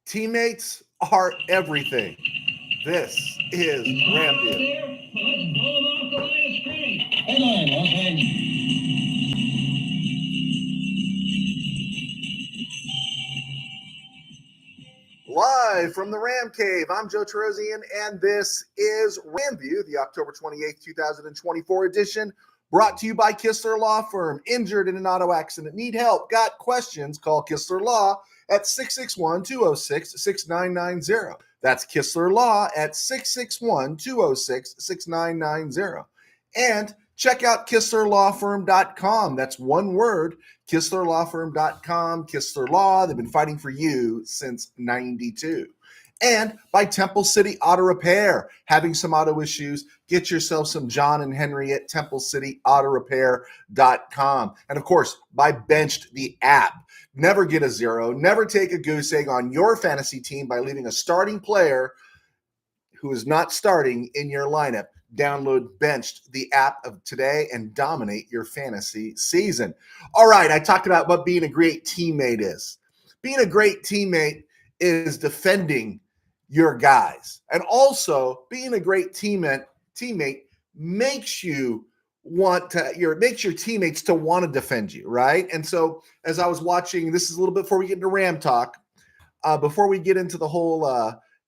Teammates are everything. This is RamView. Live from the RamCave, I'm Joe Terosian, and this is RamView, the October 28th, 2024 edition, brought to you by Kistler Law Firm. Injured in an auto accident, need help, got questions, call Kistler Law at 661-206-6990. That's Kistler Law at 661-206-6990. And check out KistlerLawFirm.com. That's one word, KistlerLawFirm.com. Kistler Law, they've been fighting for you since 92. And by Temple City Auto Repair. Having some auto issues, get yourself some John and Henry at TempleCityAutoRepair.com. And of course, by Benched, the app. Never get a zero, never take a goose egg on your fantasy team by leaving a starting player who is not starting in your lineup. Download Benched, the app of today, and dominate your fantasy season. All right, I talked about what being a great teammate is. Being a great teammate is defending your guys. And also, being a great teammate makes you makes your teammates to want to defend you, right? And so as I was watching, this is a little bit before we get into Ram talk, before we get into the whole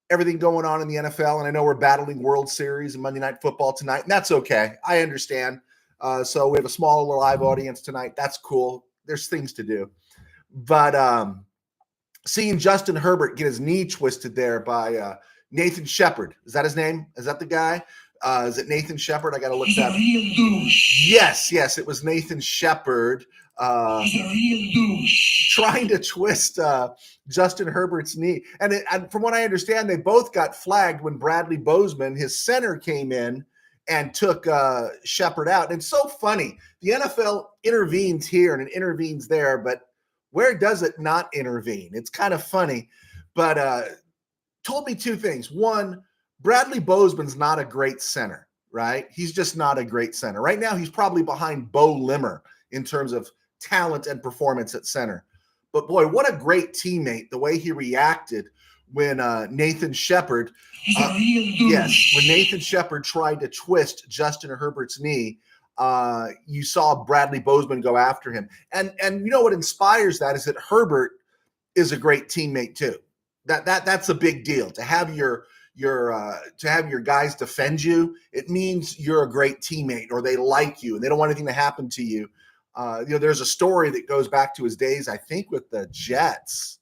everything going on in the NFL, and I know we're battling World Series and Monday Night Football tonight, and that's okay. I understand. So we have a smaller live audience tonight. That's cool. There's things to do. But seeing Justin Herbert get his knee twisted there by Nathan Shepard. Is that his name? Is that the guy? Is it Nathan Shepard? I got to look that up. He's a real douche. Yes, it was Nathan Shepard. He's a real douche. Trying to twist Justin Herbert's knee. And from what I understand, they both got flagged when Bradley Bozeman, his center, came in and took Shepard out. And it's so funny. The NFL intervenes here and it intervenes there, but where does it not intervene? It's kind of funny. But told me two things. One, Bradley Bozeman's not a great center, right? He's just not a great center. Right now, he's probably behind Bo Limmer in terms of talent and performance at center. But boy, what a great teammate, the way he reacted when Nathan Shepard, He's a real douche. when Nathan Shepard tried to twist Justin Herbert's knee, you saw Bradley Bozeman go after him. And you know what inspires that is that Herbert is a great teammate too. That's a big deal. To have your guys defend you, it means you're a great teammate or they like you and they don't want anything to happen to you. There's a story that goes back to his days, I think, with the Jets.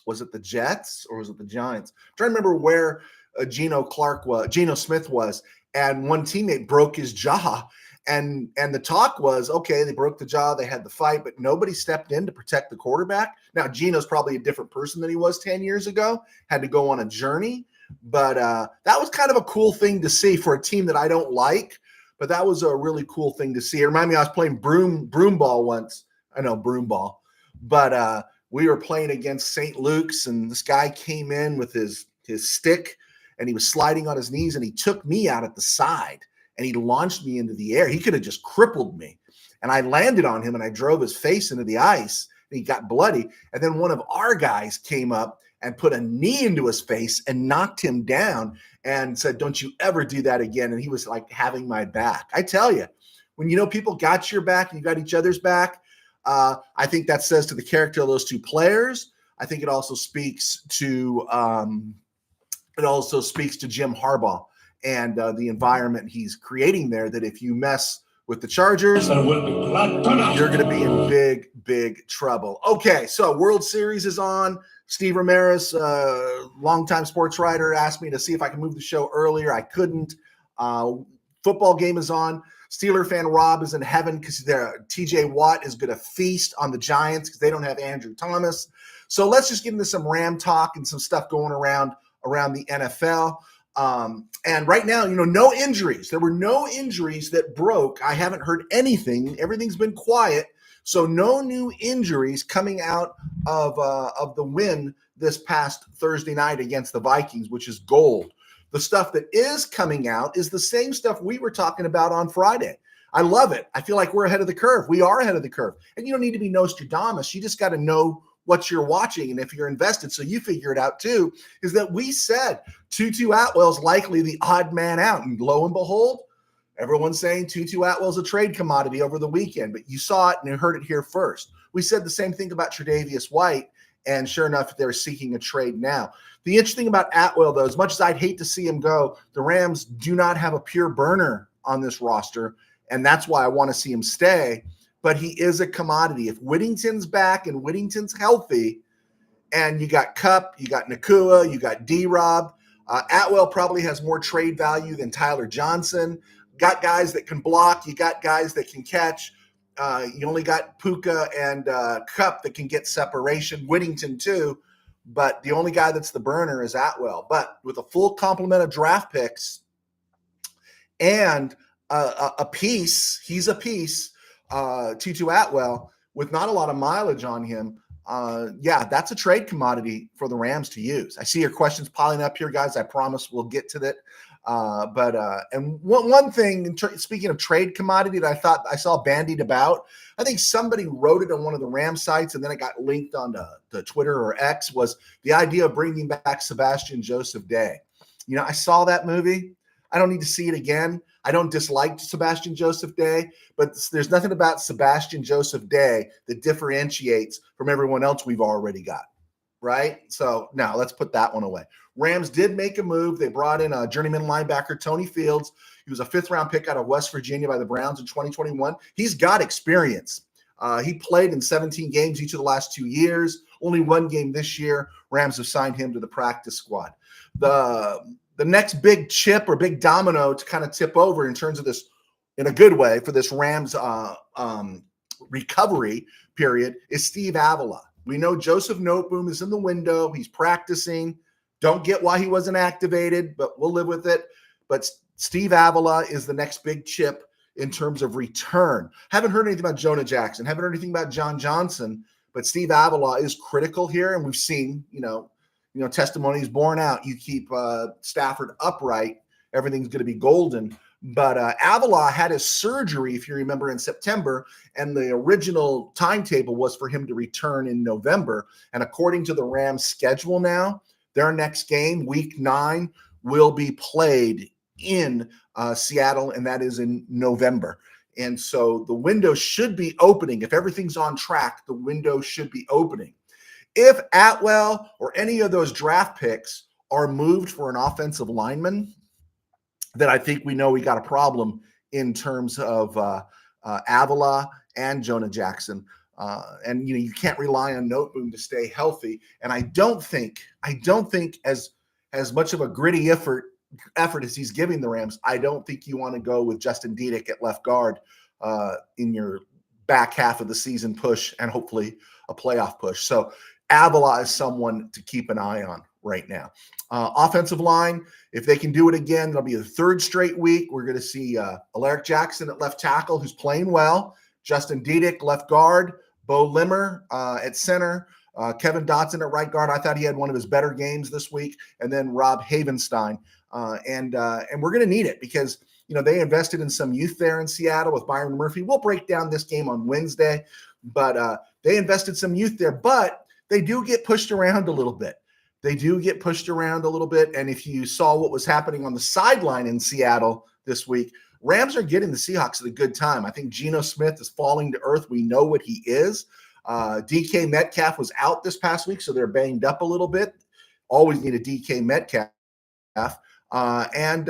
Was it the Jets or was it the Giants? I'm trying to remember where Geno Smith was, and one teammate broke his jaw. And the talk was, okay, they broke the jaw, they had the fight, but nobody stepped in to protect the quarterback. Now, Geno's probably a different person than he was 10 years ago, had to go on a journey. But that was kind of a cool thing to see for a team that I don't like. But that was a really cool thing to see. It reminded me I was playing broom ball once. I know, broom ball. But we were playing against St. Luke's, and this guy came in with his stick, and he was sliding on his knees, and he took me out at the side, and he launched me into the air. He could have just crippled me. And I landed on him, and I drove his face into the ice, and he got bloody. And then one of our guys came up and put a knee into his face and knocked him down and said, "Don't you ever do that again." And he was like having my back. I tell you, when you know people got your back and you got each other's back, I think that says to the character of those two players. I think it also speaks to Jim Harbaugh and the environment he's creating there, that if you mess with the Chargers, you're going to be in big, big trouble. Okay, so World Series is on. Steve Ramirez, longtime sports writer, asked me to see if I can move the show earlier. I couldn't. Football game is on. Steeler fan Rob is in heaven because TJ Watt is going to feast on the Giants because they don't have Andrew Thomas. So let's just get into some Ram talk and some stuff going around the NFL. And right now, no injuries. There were no injuries that broke. I haven't heard anything. Everything's been quiet. So no new injuries coming out of the win this past Thursday night against the Vikings, which is gold. The stuff that is coming out is the same stuff we were talking about on Friday. I love it. I feel like we're ahead of the curve. We are ahead of the curve. And you don't need to be Nostradamus. You just got to know what you're watching and if you're invested, so you figure it out too, is that we said Tutu Atwell's likely the odd man out. And lo and behold, everyone's saying Tutu Atwell's a trade commodity over the weekend, but you saw it and you heard it here first. We said the same thing about Tre'Davious White, and sure enough, they're seeking a trade now. The interesting about Atwell, though, as much as I'd hate to see him go, the Rams do not have a pure burner on this roster, and that's why I want to see him stay. But he is a commodity. If Whittington's back and Whittington's healthy, and you got Kupp, you got Nakua, you got D-Rob, Atwell probably has more trade value than Tyler Johnson. Got guys that can block. You got guys that can catch. You only got Puka and Kupp that can get separation. Whittington too. But the only guy that's the burner is Atwell. But with a full complement of draft picks and a piece, he's a piece, Tutu Atwell, with not a lot of mileage on him. Yeah, that's a trade commodity for the Rams to use. I see your questions piling up here, guys. I promise we'll get to that. And one thing, speaking of trade commodity that I thought I saw bandied about, I think somebody wrote it on one of the Ram sites and then it got linked on the Twitter or X, was the idea of bringing back Sebastian Joseph Day. You know, I saw that movie. I don't need to see it again. I don't dislike Sebastian Joseph Day, but there's nothing about Sebastian Joseph Day that differentiates from everyone else we've already got. Right? So now let's put that one away. Rams did make a move. They brought in a journeyman linebacker, Tony Fields. He was a 5th-round pick out of West Virginia by the Browns in 2021. He's got experience. He played in 17 games each of the last 2 years. Only 1 game this year. Rams have signed him to the practice squad. The next big chip or big domino to kind of tip over in terms of this, in a good way, for this Rams recovery period is Steve Avila. We know Joseph Noteboom is in the window. He's practicing. Don't get why he wasn't activated, but we'll live with it. But Steve Avila is the next big chip in terms of return. Haven't heard anything about Jonah Jackson. Haven't heard anything about John Johnson. But Steve Avila is critical here, and we've seen, testimonies borne out. You keep Stafford upright, everything's going to be golden. But Avila had his surgery, if you remember, in September, and the original timetable was for him to return in November. And according to the Rams' schedule now, their next game, Week 9, will be played in Seattle, and that is in November. And so the window should be opening. If everything's on track, the window should be opening. If Atwell or any of those draft picks are moved for an offensive lineman, then I think we know we got a problem in terms of Avila and Jonah Jackson. And you can't rely on Noteboom to stay healthy. And I don't think as much of a gritty effort as he's giving the Rams, I don't think you want to go with Justin Diedick at left guard in your back half of the season push and hopefully a playoff push. So Avila is someone to keep an eye on right now. Offensive line, if they can do it again, it'll be the 3rd straight week. We're going to see Alaric Jackson at left tackle, who's playing well, Justin Diedick left guard, Bo Limmer at center, Kevin Dotson at right guard. I thought he had one of his better games this week, and then Rob Havenstein. And we're going to need it because they invested in some youth there in Seattle with Byron Murphy. We'll break down this game on Wednesday, but they invested some youth there, but they do get pushed around a little bit. And if you saw what was happening on the sideline in Seattle this week, Rams are getting the Seahawks at a good time. I think Geno Smith is falling to earth. We know what he is. DK Metcalf was out this past week, so they're banged up a little bit. Always need a DK Metcalf. And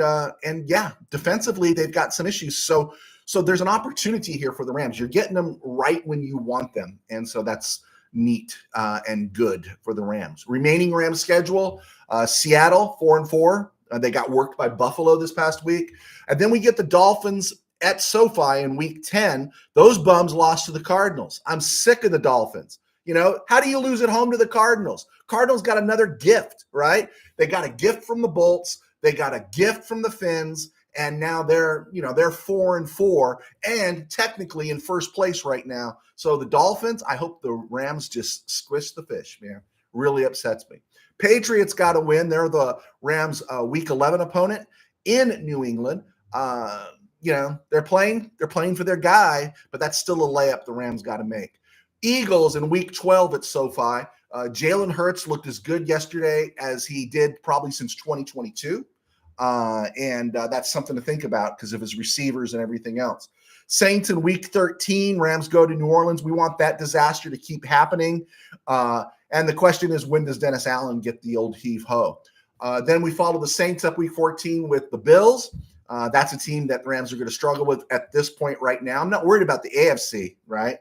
defensively, they've got some issues. So there's an opportunity here for the Rams. You're getting them right when you want them. And so that's neat and good for the Rams. Remaining Rams schedule, Seattle 4-4. They got worked by Buffalo this past week. And then we get the Dolphins at SoFi in Week 10. Those bums lost to the Cardinals. I'm sick of the Dolphins. How do you lose at home to the Cardinals? Cardinals got another gift, right? They got a gift from the Bolts. They got a gift from the Finns. And now they're 4-4 and technically in first place right now. So the Dolphins, I hope the Rams just squish the fish, man. Really upsets me. Patriots got to win. They're the Rams' Week 11 opponent in New England. They're playing for their guy, but that's still a layup the Rams got to make. Eagles in Week 12 at SoFi. Jalen Hurts looked as good yesterday as he did probably since 2022. And that's something to think about because of his receivers and everything else. Saints in week 13, Rams go to New Orleans. We want that disaster to keep happening. And the question is, when does Dennis Allen get the old heave-ho? Then we follow the Saints up week 14 with the Bills. That's a team that the Rams are going to struggle with at this point right now. I'm not worried about the AFC, right?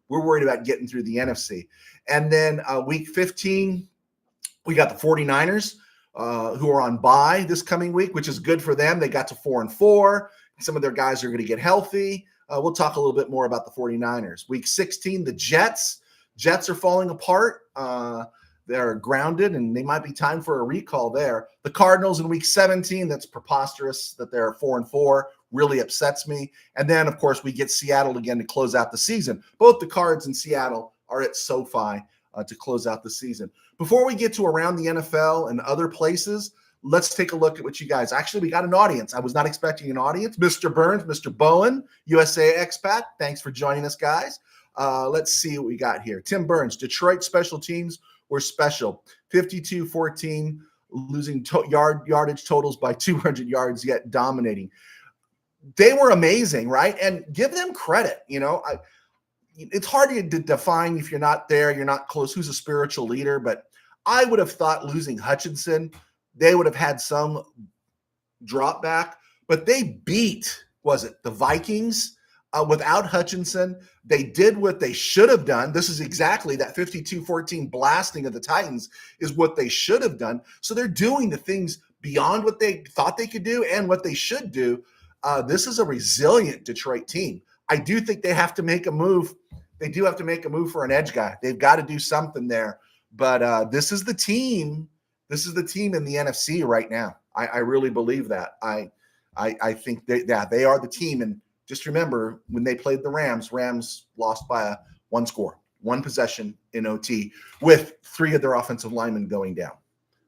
We're worried about getting through the NFC. And then week 15, we got the 49ers who are on bye this coming week, which is good for them. They got to 4-4. Some of their guys are going to get healthy. We'll talk a little bit more about the 49ers. Week 16, the Jets. Jets are falling apart. They're grounded, and they might be time for a recall there. The Cardinals in week 17, that's preposterous that they're 4-4. Really upsets me. And then, of course, we get Seattle again to close out the season. Both the Cards and Seattle are at SoFi to close out the season. Before we get to around the NFL and other places, let's take a look at what you guys – actually, we got an audience. I was not expecting an audience. Mr. Burns, Mr. Bowen, USA expat, thanks for joining us, guys. Let's see what we got here. Tim Burns, Detroit special teams were special. 52-14, losing yardage totals by 200 yards, yet dominating. They were amazing, right? And give them credit. It's hard to define if you're not there, you're not close, who's a spiritual leader. But I would have thought losing Hutchinson, they would have had some drop back. But they beat, the Vikings without Hutchinson. They did what they should have done. This is exactly that 52-14 blasting of the Titans is what they should have done. So they're doing the things beyond what they thought they could do and what they should do. This is a resilient Detroit team. I do think they have to make a move. They do have to make a move for an edge guy. They've got to do something there. But this is the team. This is the team in the NFC right now. I really believe that. I think they are the team. And just remember, when they played the Rams lost by one score, one possession in OT, with 3 of their offensive linemen going down.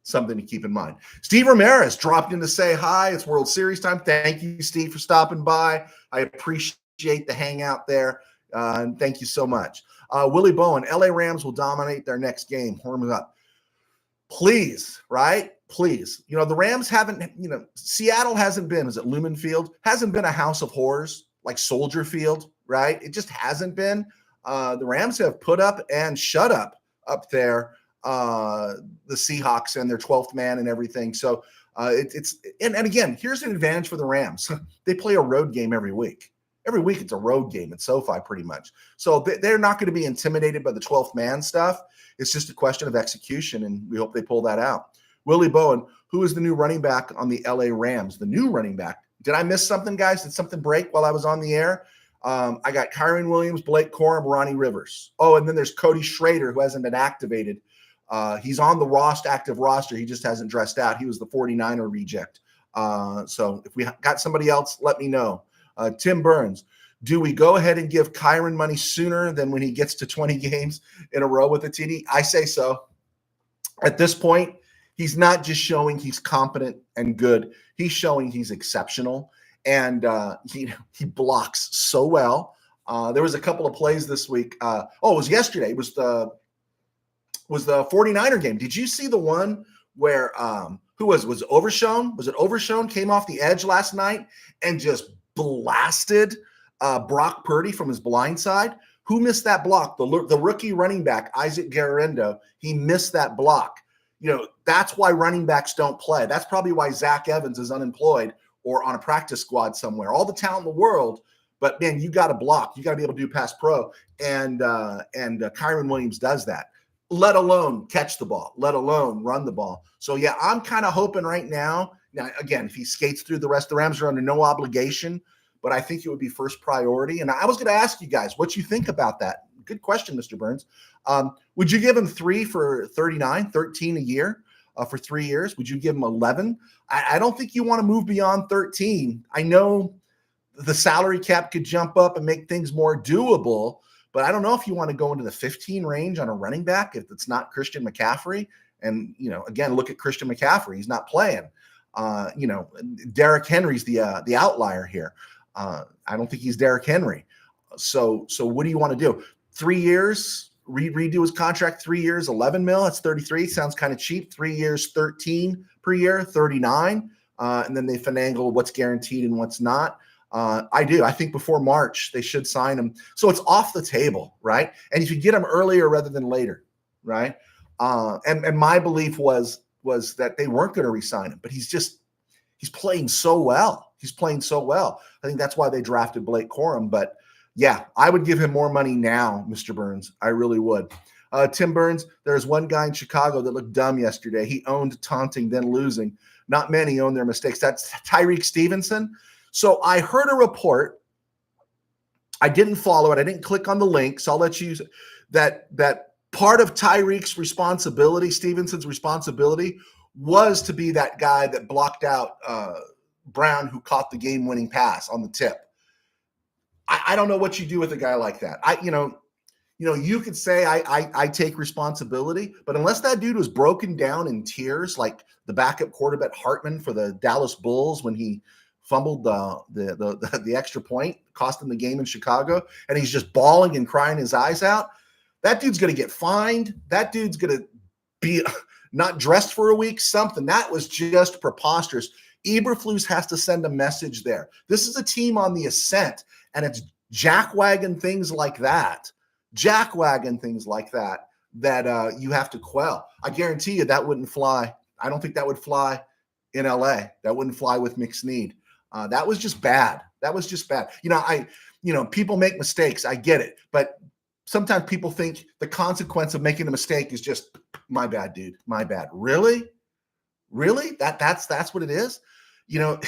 Something to keep in mind. Steve Ramirez dropped in to say hi. It's World Series time. Thank you, Steve, for stopping by. I appreciate the hangout there. And thank you so much. Willie Bowen, LA Rams will dominate their next game. Warm up. Please, right? Please. The Rams haven't, Seattle hasn't been, is it Lumen Field? Hasn't been a house of horrors like Soldier Field, right? It just hasn't been. The Rams have put up and shut up there. The Seahawks and their 12th man and everything. So it's again, here's an advantage for the Rams. They play a road game every week. Every week it's a road game at SoFi pretty much. So they're not going to be intimidated by the 12th man stuff. It's just a question of execution, and we hope they pull that out. Willie Bowen, who is the new running back on the LA Rams? The new running back. Did I miss something, guys? Did something break while I was on the air? I got Kyron Williams, Blake Corum, Ronnie Rivers. Oh, and then there's Cody Schrader, who hasn't been activated. He's on the active roster. He just hasn't dressed out. He was the 49er reject. So if we got somebody else, let me know. Tim Burns, do we go ahead and give Kyron money sooner than when he gets to 20 games in a row with a TD? I say so. At this point, he's not just showing he's competent and good. He's showing he's exceptional. And he blocks so well. There was a couple of plays this week. It was yesterday. It was the 49er game. Did you see the one where who was it Overshown? Was it Overshown came off the edge last night and just blasted Brock Purdy from his blind side? Who missed that block? The rookie running back, Isaac Garrendo. He missed that block. That's why running backs don't play. That's probably why Zach Evans is unemployed or on a practice squad somewhere. All the talent in the world, but man, you got to block. You got to be able to do pass pro. And Kyron Williams does that. Let alone catch the ball, let alone run the ball. So, yeah, I'm kind of hoping right now, again, if he skates through the rest, the Rams are under no obligation, but I think it would be first priority. And I was going to ask you guys what you think about that. Good question, Mr. Burns. Would you give him 3 for 39, 13 a year for 3 years? Would you give him 11? I don't think you want to move beyond 13. I know the salary cap could jump up and make things more doable, but I don't know if you want to go into the 15 range on a running back if it's not Christian McCaffrey. And, again, look at Christian McCaffrey. He's not playing. Derrick Henry's the outlier here. I don't think he's Derrick Henry. So what do you want to do? 3 years, redo his contract 3 years, 11 mil. That's 33. Sounds kind of cheap. 3 years, 13 per year, 39. And then they finagle what's guaranteed and what's not. I do. I think before March, they should sign him. So it's off the table, right? And if you get him earlier rather than later, right? And my belief was that they weren't going to re-sign him, but he's playing so well. He's playing so well. I think that's why they drafted Blake Corum. But yeah, I would give him more money now, Mr. Burns. I really would. Tim Burns, there's one guy in Chicago that looked dumb yesterday. He owned taunting, then losing. Not many own their mistakes. That's Tyreek Stevenson. So I heard a report. I didn't follow it. I didn't click on the link, so I'll let you use it. That part of Tyreek's responsibility, Stevenson's responsibility, was to be that guy that blocked out Brown, who caught the game-winning pass on the tip. I don't know what you do with a guy like that. You could say I take responsibility, but unless that dude was broken down in tears, like the backup quarterback Hartman for the Dallas Bulls when he fumbled the extra point, cost him the game in Chicago, and he's just bawling and crying his eyes out, that dude's going to get fined. That dude's going to be not dressed for a week, something. That was just preposterous. Eberflus has to send a message there. This is a team on the ascent, and it's jackwagon things like that that you have to quell. I guarantee you that wouldn't fly. I don't think that would fly in LA. That wouldn't fly with McSnead. That was just bad. That was just bad. People make mistakes. I get it. But sometimes people think the consequence of making a mistake is just, my bad, dude. My bad. Really? Really? That's what it is? You're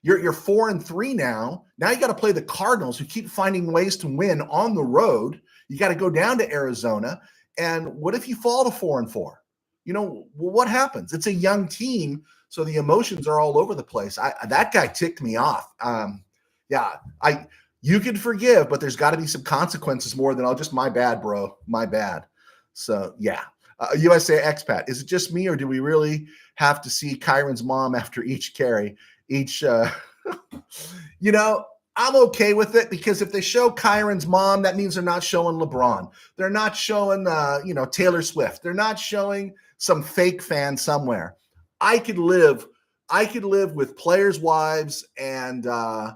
4-3 now. Now you got to play the Cardinals, who keep finding ways to win on the road. You got to go down to Arizona. And what if you fall to 4-4? What happens? It's a young team, so the emotions are all over the place. That guy ticked me off. You can forgive, but there's got to be some consequences more than, just my bad, bro. My bad. So, yeah. USA expat. Is it just me, or do we really have to see Kyron's mom after each carry? I'm okay with it, because if they show Kyron's mom, that means they're not showing LeBron. They're not showing, Taylor Swift. They're not showing some fake fan somewhere. I could live with players' wives and Kyron's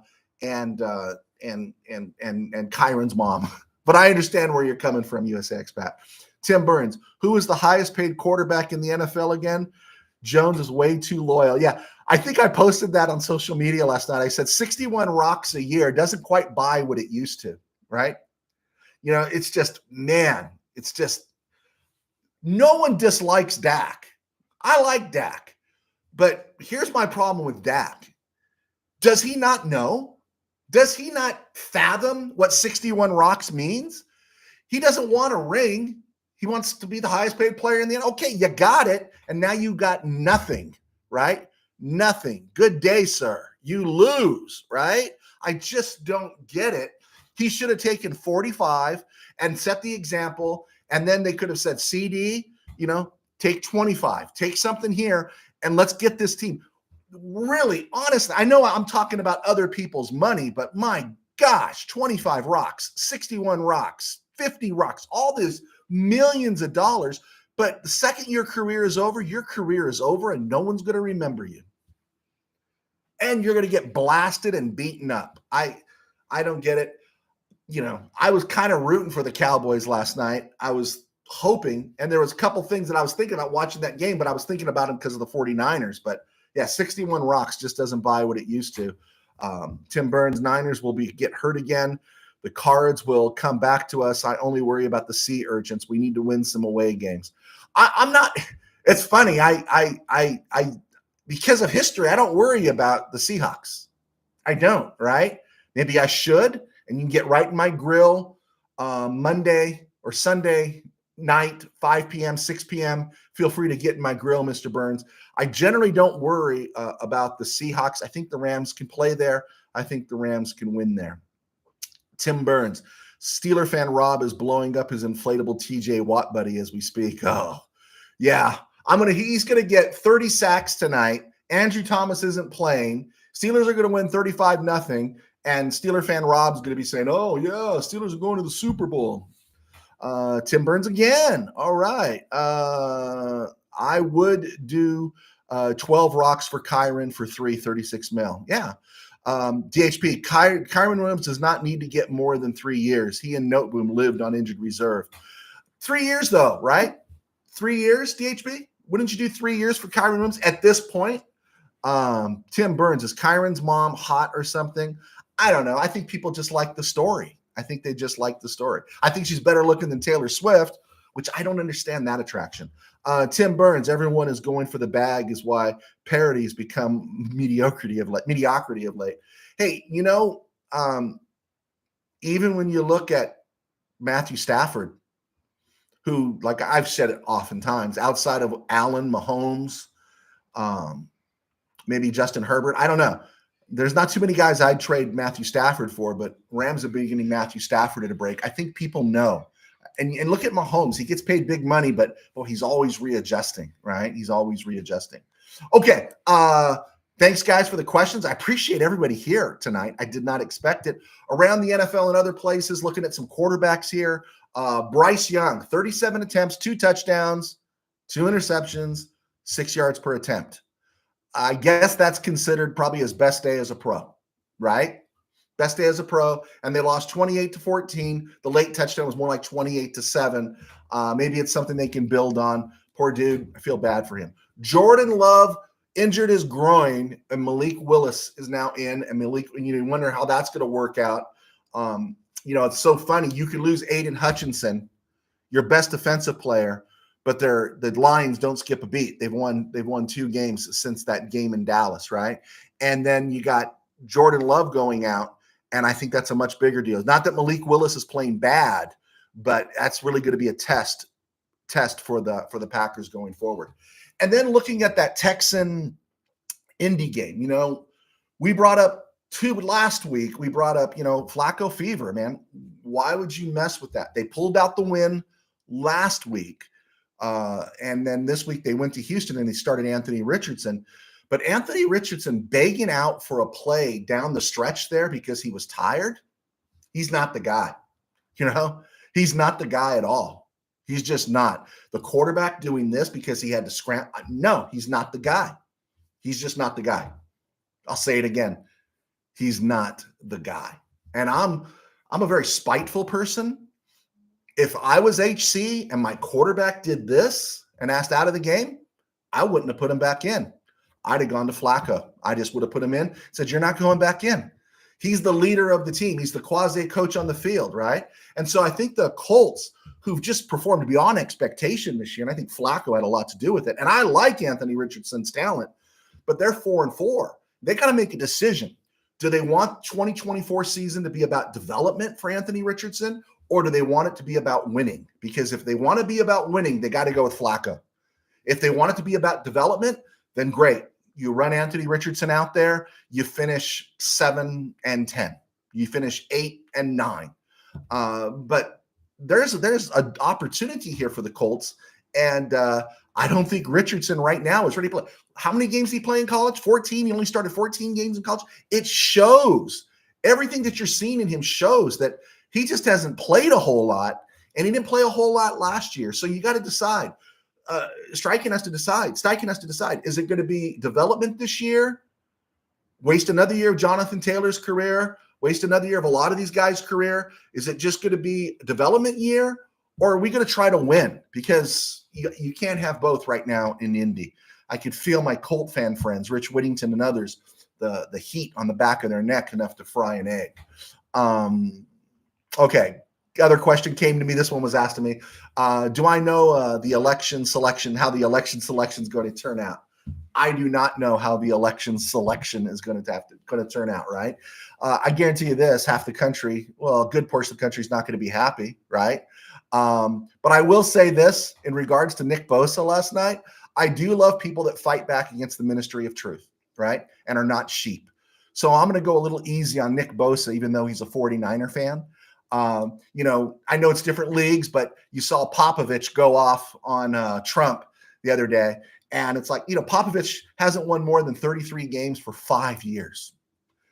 mom. But I understand where you're coming from, USA expat. Tim Burns, who is the highest paid quarterback in the NFL again? Jones is way too loyal. Yeah, I think I posted that on social media last night. I said 61 rocks a year doesn't quite buy what it used to, right? It's just, no one dislikes Dak. I like Dak. But here's my problem with Dak. Does he not know? Does he not fathom what 61 rocks means? He doesn't want a ring. He wants to be the highest paid player in the NFL. Okay, you got it, and now you got nothing, right? Nothing. Good day, sir. You lose, right? I just don't get it. He should have taken 45 and set the example, and then they could have said, CD, take 25. Take something here, and let's get this team. Really, honestly, I know I'm talking about other people's money, but my gosh, 25 rocks, 61 rocks, 50 rocks, all these millions of dollars. But the second your career is over, and no one's going to remember you. And you're going to get blasted and beaten up. I don't get it. I was kind of rooting for the Cowboys last night. I was hoping, and there was a couple things that I was thinking about watching that game, but I was thinking about them because of the 49ers. But yeah, 61 rocks just doesn't buy what it used to. Tim Burns, Niners will get hurt again. The Cards will come back to us. I only worry about the sea urchins. We need to win some away games. I'm not. It's funny. I because of history, I don't worry about the Seahawks. I don't. Right? Maybe I should. And you can get right in my grill Monday or Sunday night, 5 p.m., 6 p.m. Feel free to get in my grill, Mr. Burns. I generally don't worry about the Seahawks. I think the Rams can play there. I think the Rams can win there. Tim Burns, Steeler fan Rob is blowing up his inflatable TJ Watt buddy as we speak. Oh, yeah. He's going to get 30 sacks tonight. Andrew Thomas isn't playing. Steelers are going to win 35-0. And Steeler fan Rob's going to be saying, oh, yeah, Steelers are going to the Super Bowl. Tim Burns again. All right. I would do 12 rocks for Kyron for 36 mil. Yeah. DHP, Kyron Williams does not need to get more than 3 years. He and Noteboom lived on injured reserve. 3 years, though, right? 3 years, DHP? Wouldn't you do 3 years for Kyron Williams at this point? Tim Burns, is Kyron's mom hot or something? I don't know. I think people just like the story. I think they just like the story. I think she's better looking than Taylor Swift, which I don't understand that attraction. Tim Burns, everyone is going for the bag is why parodies become mediocrity of late. Hey, even when you look at Matthew Stafford, who, like I've said it oftentimes, outside of Allen, Mahomes, maybe Justin Herbert, I don't know. There's not too many guys I'd trade Matthew Stafford for, but Rams are beginning Matthew Stafford at a break. I think people know. And look at Mahomes. He gets paid big money, but he's always readjusting, right? He's always readjusting. Okay. Thanks, guys, for the questions. I appreciate everybody here tonight. I did not expect it. Around the NFL and other places, looking at some quarterbacks here. Bryce Young, 37 attempts, 2 touchdowns, 2 interceptions, 6 yards per attempt. I guess that's considered probably his best day as a pro, right? Best day as a pro, and they lost 28-14. The late touchdown was more like 28-7. Maybe it's something they can build on. Poor dude, I feel bad for him. Jordan Love injured his groin, and Malik Willis is now in. And Malik, you wonder how that's going to work out. It's so funny. You could lose Aiden Hutchinson, your best defensive player, but the Lions don't skip a beat. They've won 2 games since that game in Dallas, right? And then you got Jordan Love going out, and I think that's a much bigger deal. Not that Malik Willis is playing bad, but that's really going to be a test for the Packers going forward. And then looking at that Texan Indy game, we brought up last week. We brought up, Flacco fever, man. Why would you mess with that? They pulled out the win last week. And then this week they went to Houston and they started Anthony Richardson. But Anthony Richardson begging out for a play down the stretch there because he was tired, he's not the guy. He's not the guy at all. He's just not. The quarterback doing this because he had to scramble. No, he's not the guy. He's just not the guy. I'll say it again. He's not the guy. And I'm a very spiteful person. If I was HC and my quarterback did this and asked out of the game, I wouldn't have put him back in. I'd have gone to Flacco. I just would have put him in, said, you're not going back in. He's the leader of the team. He's the quasi coach on the field, right? And so I think the Colts, who've just performed beyond expectation this year, and I think Flacco had a lot to do with it. And I like Anthony Richardson's talent, but they're 4-4. They got to make a decision. Do they want 2024 season to be about development for Anthony Richardson, or do they want it to be about winning? Because if they want to be about winning, they got to go with Flacco. If they want it to be about development, then great. You run Anthony Richardson out there, you finish 7-10. You finish 8-9. But there's an opportunity here for the Colts, and I don't think Richardson right now is ready to play. How many games did he play in college? 14. He only started 14 games in college. It shows. Everything that you're seeing in him shows that he just hasn't played a whole lot, and he didn't play a whole lot last year. So you got to decide. Steichen has to decide. Is it going to be development this year? Waste another year of Jonathan Taylor's career? Waste another year of a lot of these guys' career? Is it just going to be a development year? Or are we going to try to win? Because you can't have both right now in Indy. I could feel my Colt fan friends, Rich Whittington and others, the heat on the back of their neck enough to fry an egg. Okay. Other question came to me. This one was asked to me. Do I know how the election selection is going to turn out? I do not know how the election selection is going to turn out, right? I guarantee you this, half the country, well, a good portion of the country is not going to be happy, right? But I will say this in regards to Nick Bosa last night. I do love people that fight back against the ministry of truth, right? And are not sheep. So I'm going to go a little easy on Nick Bosa, even though he's a 49er fan. I know it's different leagues, but you saw Popovich go off on Trump the other day. And it's like, Popovich hasn't won more than 33 games for 5 years.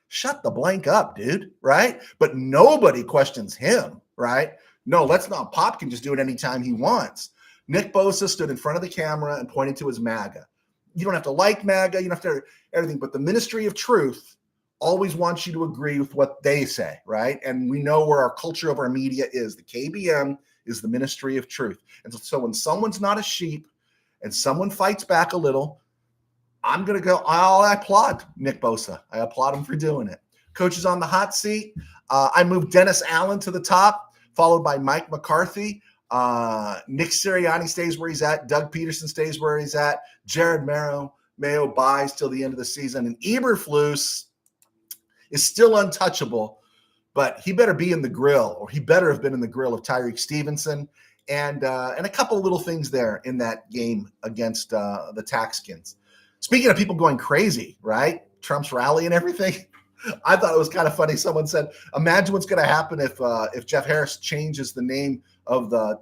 Shut the blank up, dude, right? But nobody questions him, right? No, let's not. Pop can just do it anytime he wants. Nick Bosa stood in front of the camera and pointed to his MAGA. You don't have to like MAGA. You don't have to everything, but the Ministry of Truth always wants you to agree with what they say, right? And we know where our culture of our media is. The KBM is the Ministry of Truth. And so when someone's not a sheep and someone fights back a little, I'm going to go, I applaud Nick Bosa. I applaud him for doing it. Coach is on the hot seat. I moved Dennis Allen to the top, followed by Mike McCarthy. Nick Sirianni stays where he's at. Doug Peterson stays where he's at. Jared Mayo buys till the end of the season. And Eberflus is still untouchable, but he better be in the grill, or he better have been in the grill of Tyreek Stevenson and a couple of little things there in that game against the Taxkins. Speaking of people going crazy, right? Trump's rally and everything. I thought it was kind of funny. Someone said, imagine what's going to happen if Jeff Harris changes the name of the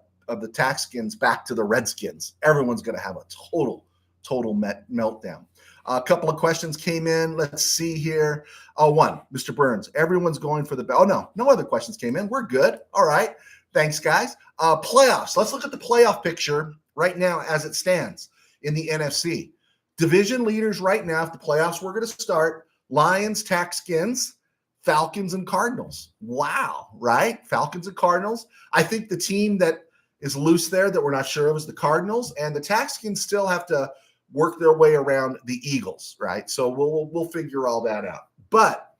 Taxkins back to the Redskins. Everyone's going to have a total meltdown. A couple of questions came in. Let's see here. One, Mr. Burns, everyone's going for the – oh, no other questions came in. We're good. All right. Thanks, guys. Playoffs. Let's look at the playoff picture right now as it stands in the NFC. Division leaders right now, if the playoffs were going to start, Lions, Taxkins, Falcons, and Cardinals. Wow, right? Falcons and Cardinals. I think the team that is loose there that we're not sure of is the Cardinals, and the Taxkins still have to work their way around the Eagles, right? So we'll figure all that out. But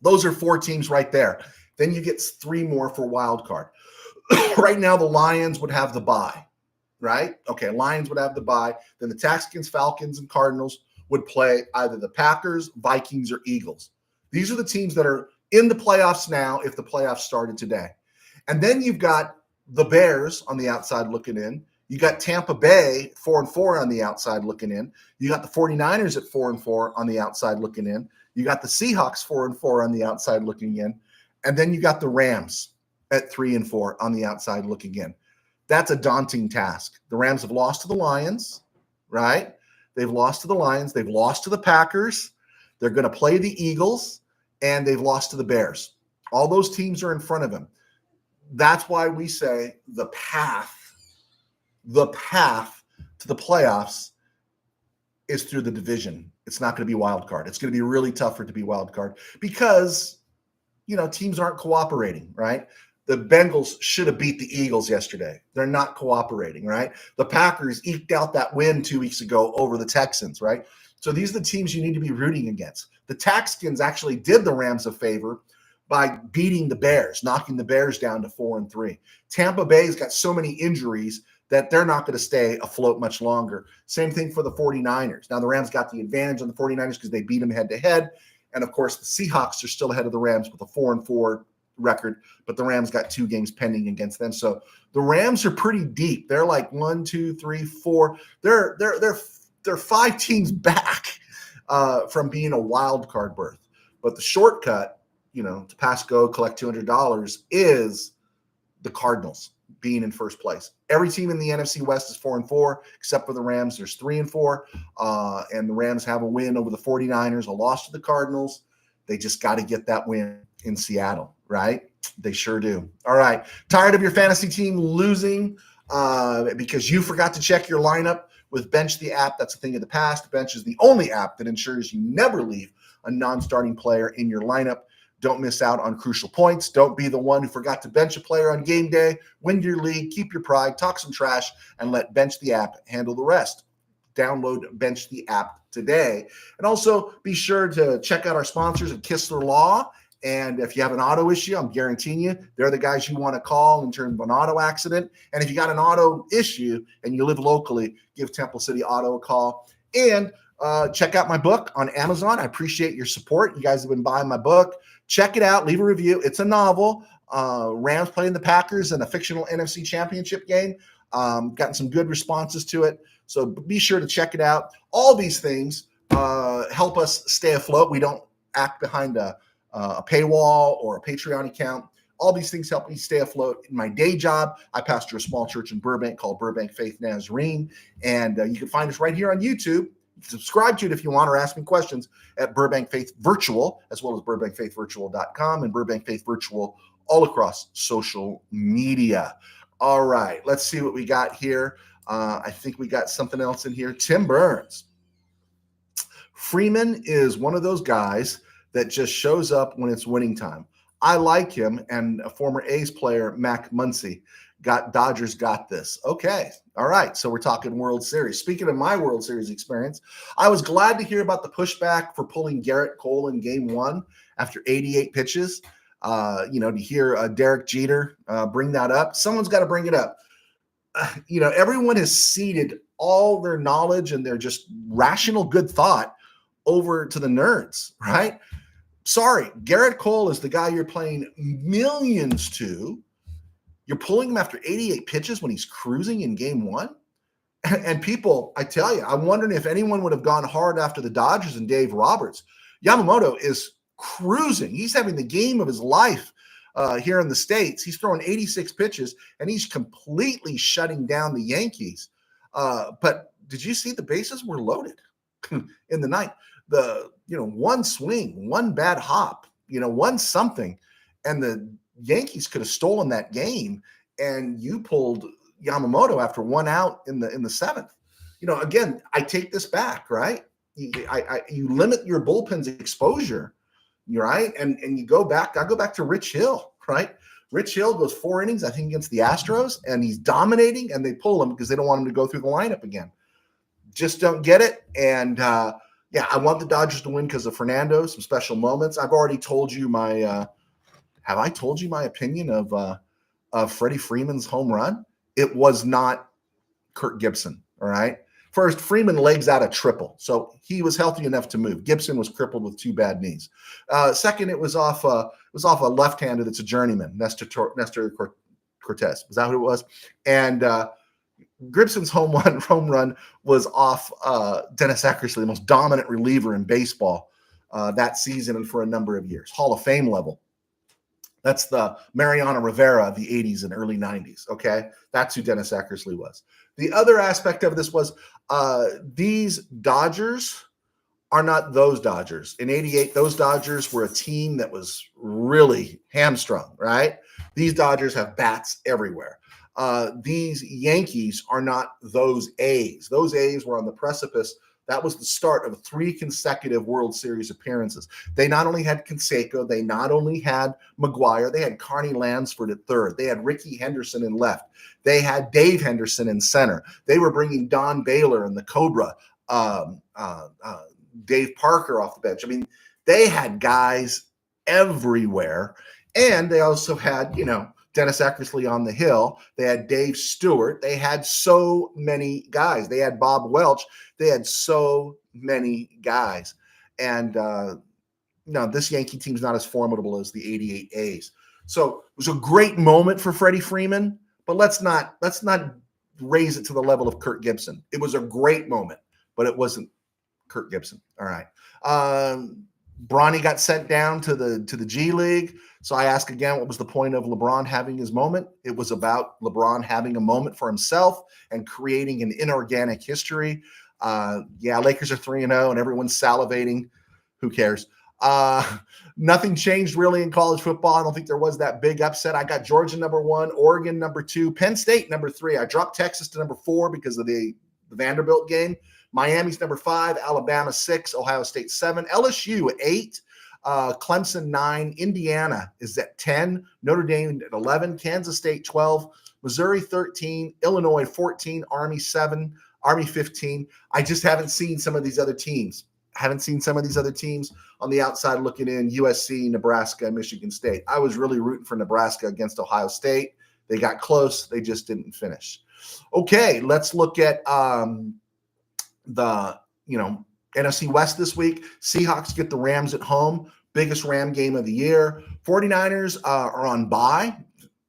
those are 4 teams right there. Then you get 3 more for wild card. Right now, the Lions would have the bye, right? Okay, Lions would have the bye. Then the Taxkins, Falcons, and Cardinals would play either the Packers, Vikings, or Eagles. These are the teams that are in the playoffs now if the playoffs started today. And then you've got the Bears on the outside looking in. You got Tampa Bay 4-4 on the outside looking in. You got the 49ers at 4-4 on the outside looking in. You got the Seahawks 4-4 on the outside looking in. And then you got the Rams at 3-4 on the outside looking in. That's a daunting task. The Rams have lost to the Lions, right? They've lost to the Lions. They've lost to the Packers. They're going to play the Eagles, and they've lost to the Bears. All those teams are in front of them. That's why we say the path to the playoffs is through the division. It's not going to be wild card. It's going to be really tough for it to be wild card because, teams aren't cooperating, right? The Bengals should have beat the Eagles yesterday. They're not cooperating, right? The Packers eked out that win 2 weeks ago over the Texans, right? So these are the teams you need to be rooting against. The Taxkins actually did the Rams a favor by beating the Bears, knocking the Bears down to 4-3. Tampa Bay's got so many injuries that they're not going to stay afloat much longer. Same thing for the 49ers. Now, the Rams got the advantage on the 49ers because they beat them head-to-head. And, of course, the Seahawks are still ahead of the Rams with a 4-4 record, but the Rams got 2 games pending against them. So the Rams are pretty deep. They're like 1, 2, 3, 4. They're 5 teams back from being a wild card berth. But the shortcut, to pass go, collect $200 is the Cardinals being in first place. Every team in the NFC West is 4-4, except for the Rams. There's 3-4, and the Rams have a win over the 49ers, a loss to the Cardinals. They just got to get that win in Seattle, right? They sure do. All right. Tired of your fantasy team losing because you forgot to check your lineup with Bench the app? That's a thing of the past. Bench is the only app that ensures you never leave a non-starting player in your lineup. Don't miss out on crucial points. Don't be the one who forgot to bench a player on game day. Win your league, keep your pride, talk some trash, and let Bench the app handle the rest. Download Bench the app today. And also be sure to check out our sponsors at Kistler Law. And if you have an auto issue, I'm guaranteeing you, they're the guys you want to call in terms of an auto accident. And if you got an auto issue and you live locally, give Temple City Auto a call. And check out my book on Amazon. I appreciate your support. You guys have been buying my book. Check it out. Leave a review. It's a novel. Rams playing the Packers in a fictional NFC championship game. Gotten some good responses to it. So be sure to check it out. All these things help us stay afloat. We don't act behind a paywall or a Patreon account. All these things help me stay afloat. In my day job, I pastor a small church in Burbank called Burbank Faith Nazarene. And you can find us right here on YouTube. You can subscribe to it if you want or ask me questions at Burbank Faith Virtual, as well as BurbankFaithVirtual.com and Burbank Faith Virtual all across social media. All right, let's see what we got here. I think we got something else in here. Tim Burns. Freeman is one of those guys that just shows up when it's winning time. I like him, and a former A's player, Mac Muncy, Dodgers got this. Okay. All right. So we're talking World Series. Speaking of my World Series experience, I was glad to hear about the pushback for pulling Garrett Cole in game one after 88 pitches. To hear Derek Jeter bring that up, someone's got to bring it up. Everyone has ceded all their knowledge and their just rational good thought over to the nerds, right? Sorry, Garrett Cole is the guy you're playing millions to. You're pulling him after 88 pitches when he's cruising in game one. And people, I tell you, I'm wondering if anyone would have gone hard after the Dodgers and Dave Roberts. Yamamoto is cruising. He's having the game of his life here in the States. He's throwing 86 pitches, and he's completely shutting down the Yankees. But did you see the bases were loaded in the ninth? One swing, one bad hop, one something, and the Yankees could have stolen that game, and you pulled Yamamoto after one out in the seventh. Again, I take this back, right? You limit your bullpen's exposure, right? And you go back. I go back to Rich Hill, right? Rich Hill goes 4 innings, I think, against the Astros, and he's dominating, and they pull him because they don't want him to go through the lineup again. Just don't get it. And I want the Dodgers to win because of Fernando, some special moments. I've already told you my have I told you my opinion of Freddie Freeman's home run? It was not Kirk Gibson, all right? First, Freeman legs out a triple, so he was healthy enough to move. Gibson was crippled with 2 bad knees. Second, it was off a left-hander that's a journeyman, Nestor Cortez. Was that who it was? And Gibson's home run was off Dennis Eckersley, the most dominant reliever in baseball that season and for a number of years, Hall of Fame level. That's the Mariano Rivera of the 80s and early 90s, okay? That's who Dennis Eckersley was. The other aspect of this was these Dodgers are not those Dodgers. In 88, those Dodgers were a team that was really hamstrung, right? These Dodgers have bats everywhere. These Yankees are not those A's. Those A's were on the precipice. That was the start of 3 consecutive World Series appearances. They not only had Canseco, they not only had McGuire, they had Carney Lansford at third. They had Ricky Henderson in left. They had Dave Henderson in center. They were bringing Don Baylor and the Cobra, Dave Parker off the bench. I mean, they had guys everywhere. And they also had, Dennis Eckersley on the hill. They had Dave Stewart. They had so many guys. They had Bob Welch. They had so many guys. And no, this Yankee team's not as formidable as the 88 A's. So it was a great moment for Freddie Freeman, but let's not raise it to the level of Kirk Gibson. It was a great moment, but it wasn't Kirk Gibson. All right. Bronny got sent down to the G League. So I ask again, what was the point of LeBron having his moment? It was about LeBron having a moment for himself and creating an inorganic history. Lakers are 3-0 and everyone's salivating. Who cares? Nothing changed really in college football. I don't think there was that big upset. I got Georgia number 1, Oregon number 2, Penn State number 3. I dropped Texas to number 4 because of the Vanderbilt game. Miami's number 5, Alabama 6, Ohio State 7, LSU 8, Clemson 9, Indiana is at 10, Notre Dame at 11, Kansas State 12, Missouri 13, Illinois 14, Army 7, Army 15. I just haven't seen some of these other teams. On the outside looking in, USC, Nebraska, Michigan State. I was really rooting for Nebraska against Ohio State. They got close. They just didn't finish. Okay, let's look at the NFC West this week. Seahawks get the Rams at home. Biggest Ram game of the year. 49ers are on bye.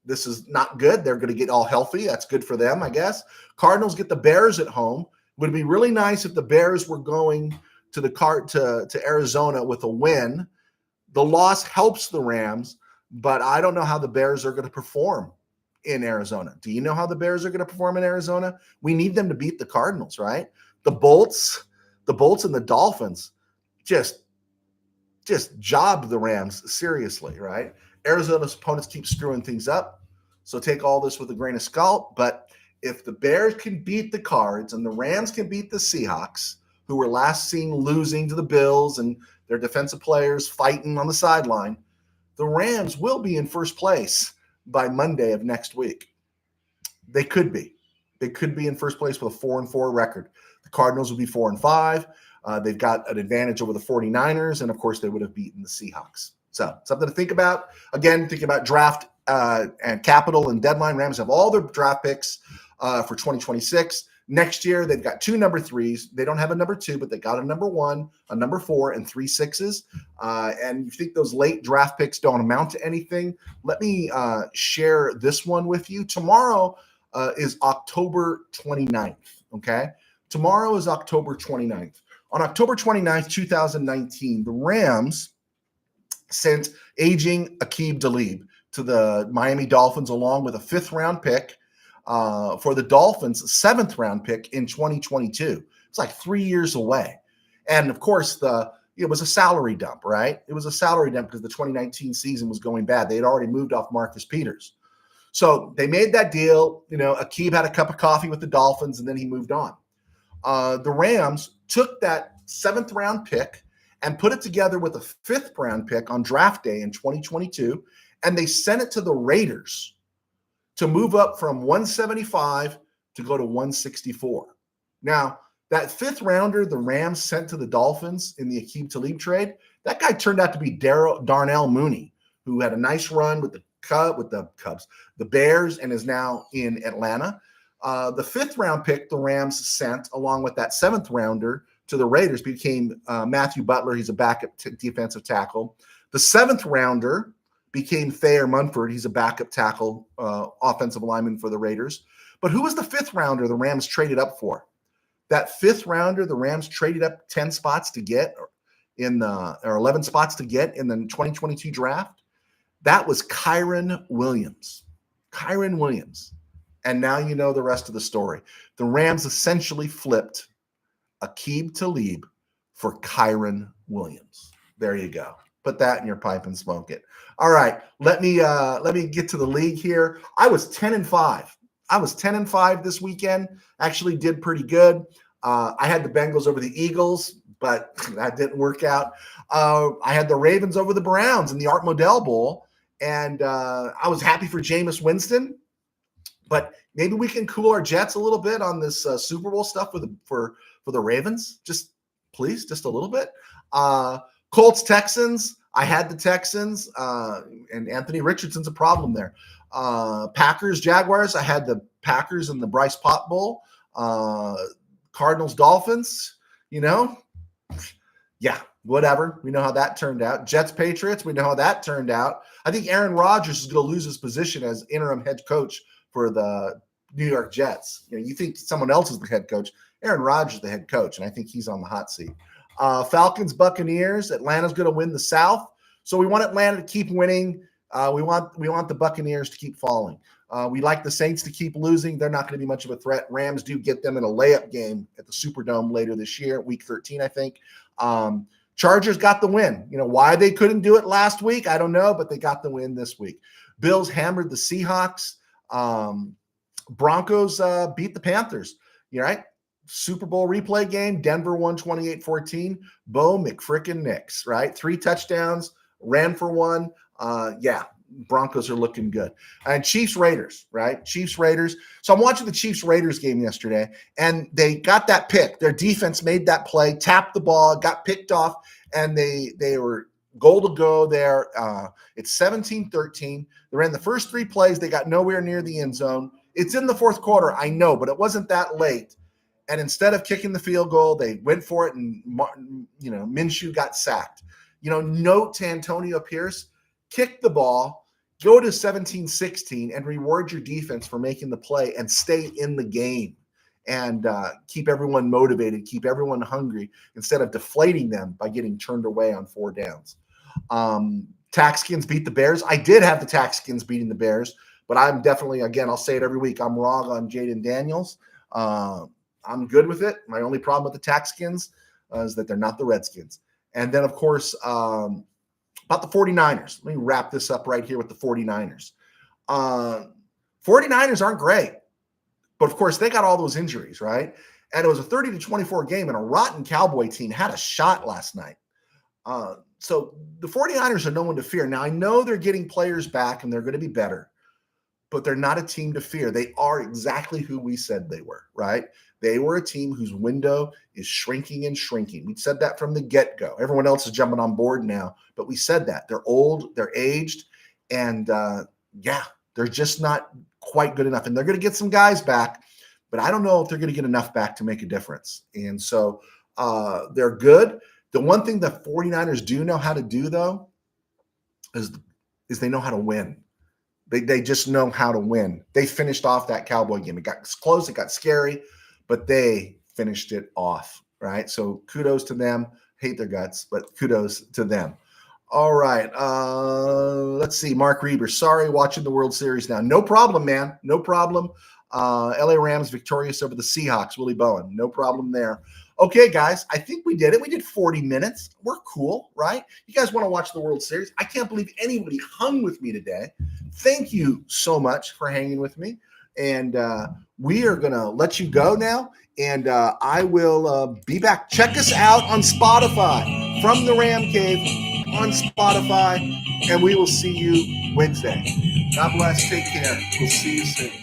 This is not good. They're going to get all healthy. That's good for them, I guess. Cardinals get the Bears at home. Would be really nice if the Bears were going to to Arizona with a win. The loss helps the Rams, but I don't know how the Bears are going to perform in Arizona. Do you know how the Bears are going to perform in Arizona? We need them to beat the Cardinals, right? The Bolts and the Dolphins just jobbed the Rams seriously, right? Arizona's opponents keep screwing things up. So take all this with a grain of salt. But if the Bears can beat the Cards and the Rams can beat the Seahawks, who were last seen losing to the Bills and their defensive players fighting on the sideline, the Rams will be in first place by Monday of next week. They could be. They could be in first place with a 4-4 record. The Cardinals would be 4-5. They've got an advantage over the 49ers, and of course, they would have beaten the Seahawks. So something to think about. Again, thinking about draft and capital and deadline. Rams have all their draft picks for 2026. Next year, they've got 2 number 3s. They don't have a number 2, but they got a number 1, a number 4, and 3 6s. And you think those late draft picks don't amount to anything? Let me share this one with you. Tomorrow is October 29th, okay? Tomorrow is October 29th. On October 29th, 2019, the Rams sent aging Aqib Talib to the Miami Dolphins along with a 5th-round pick for the Dolphins, 7th-round pick in 2022. It's like 3 years away. And, of course, it was a salary dump, right? It was a salary dump because the 2019 season was going bad. They had already moved off Marcus Peters. So they made that deal. Aqib had a cup of coffee with the Dolphins, and then he moved on. The Rams took that 7th-round pick and put it together with a 5th-round pick on draft day in 2022, and they sent it to the Raiders to move up from 175 to go to 164. Now, that 5th-rounder the Rams sent to the Dolphins in the Aqib Talib trade, that guy turned out to be Darnell Mooney, who had a nice run with the Bears, and is now in Atlanta. The 5th-round pick the Rams sent, along with that 7th-rounder to the Raiders, became Matthew Butler. He's a backup defensive tackle. The 7th-rounder became Thayer Munford. He's a backup tackle, offensive lineman for the Raiders. But who was the 5th-rounder the Rams traded up for? That 5th-rounder the Rams traded up 10 spots to get or 11 spots to get in the 2022 draft. That was Kyren Williams. Kyren Williams. And now you know the rest of the story. The Rams essentially flipped Aqib Talib for Kyren Williams. There you go. Put that in your pipe and smoke it. All right, let me get to the league here. I was 10-5. I was 10-5 this weekend. Actually did pretty good. I had the Bengals over the Eagles, but that didn't work out. I had the Ravens over the Browns in the Art Modell Bowl, and I was happy for Jameis Winston. But maybe we can cool our jets a little bit on this Super Bowl stuff for the Ravens. Just a little bit. Colts, Texans. I had the Texans, and Anthony Richardson's a problem there. Packers, Jaguars. I had the Packers in the Bryce Pott Bowl. Cardinals, Dolphins. Yeah, whatever. We know how that turned out. Jets, Patriots. We know how that turned out. I think Aaron Rodgers is going to lose his position as interim head coach for the New York Jets. You think someone else is the head coach. Aaron Rodgers is the head coach, and I think he's on the hot seat. Falcons, Buccaneers. Atlanta's going to win the South. So we want Atlanta to keep winning. We want the Buccaneers to keep falling. We like the Saints to keep losing. They're not going to be much of a threat. Rams do get them in a layup game at the Superdome later this year, week 13, I think. Chargers got the win. Why they couldn't do it last week, I don't know, but they got the win this week. Bills hammered the Seahawks. Broncos beat the Panthers. Right? Super Bowl replay game. Denver won 28-14. Bo McFrickin Nix, right? 3 touchdowns, ran for 1. Broncos are looking good. And Chiefs Raiders, right? Chiefs Raiders. So I'm watching the Chiefs Raiders game yesterday, and they got that pick. Their defense made that play, tapped the ball, got picked off, and they were goal to go there. It's 17-13. They ran the first 3 plays. They got nowhere near the end zone. It's in the 4th quarter, I know, but it wasn't that late. And instead of kicking the field goal, they went for it, and Minshew got sacked. Note to Antonio Pierce, kick the ball, go to 17-16, and reward your defense for making the play and stay in the game and keep everyone motivated, keep everyone hungry instead of deflating them by getting turned away on 4 downs. Taxkins beat the Bears. I did have the Taxkins beating the Bears, but I'm definitely, again, I'll say it every week, I'm wrong on Jaden Daniels. I'm good with it. My only problem with the Taxkins is that they're not the Redskins. And then, of course, About the 49ers. Let me wrap this up right here with the 49ers. 49ers aren't great, but of course they got all those injuries, right? And it was a 30-24 game, and a rotten Cowboy team had a shot last night. So the 49ers are no one to fear. Now, I know they're getting players back and they're going to be better, but they're not a team to fear. They are exactly who we said they were, right? They were a team whose window is shrinking and shrinking. We said that from the get-go. Everyone else is jumping on board now, but we said that. They're old, they're aged, and they're just not quite good enough. And they're going to get some guys back, but I don't know if they're going to get enough back to make a difference. And so they're good. The one thing the 49ers do know how to do, though, is they know how to win. They just know how to win. They finished off that Cowboy game. It got close, it got scary, but they finished it off, right? So kudos to them. Hate their guts, but kudos to them. All right. Let's see. Mark Reber, sorry, watching the World Series now. No problem, man. No problem. LA Rams victorious over the Seahawks. Willie Bowen. No problem there. Okay, guys, I think we did it. We did 40 minutes. We're cool, right? You guys want to watch the World Series? I can't believe anybody hung with me today. Thank you so much for hanging with me. And we are going to let you go now. And I will be back. Check us out on Spotify, from the RamCave on Spotify. And we will see you Wednesday. God bless. Take care. We'll see you soon.